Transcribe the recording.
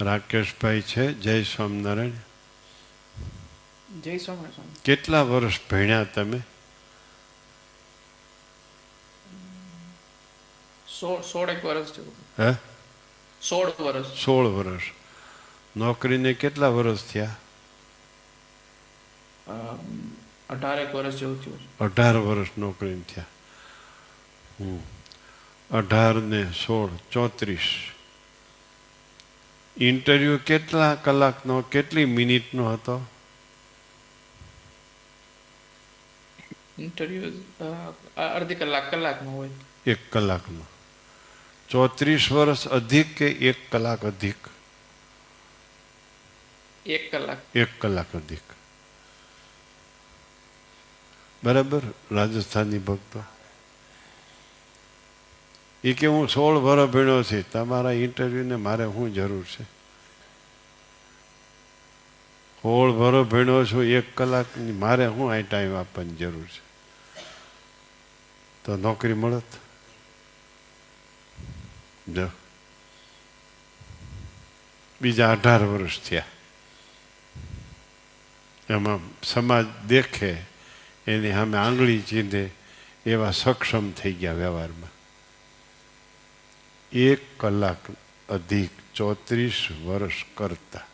રાકેશભાઈ છે. જય સ્વામિનારાયણ. જય સ્વામિનારાયણ. કેટલા વર્ષ ભણ્યા તમે? 16 વર્ષ જેવું. હે? 16 વર્ષ. 16 વર્ષ. નોકરીને કેટલા વર્ષ થયા? 18 વર્ષ જેવું થયું. 18 વર્ષ નોકરી થયા. 18 ને 16 34. ઇન્ટરવ્યુ કેટલા કલાકનો, કેટલી મિનિટનો હતો? ઇન્ટરવ્યુ અડધી કલાકનો હોય. 1 કલાકનો. 34 વર્ષ અધિક કે 1 કલાક અધિક? 1 કલાક. 1 કલાક અધિક. બરાબર. રાજસ્થાની ભક્તો એ કે હું 16 વર્ષ ભણ્યો છે, તમારા ઇન્ટરવ્યુને મારે શું જરૂર છે? 16 વર્ષ ભણ્યો છું, 1 કલાકની મારે શું આ ટાઈમ આપવાની જરૂર છે? તો નોકરી મળત. જો બીજા 18 વર્ષ થયા. એમાં સમાજ દેખે એની સામે આંગળી ચીંધે એવા સક્ષમ થઈ ગયા વ્યવહારમાં. 1 કલાક અધિક 34 વર્ષ કરતા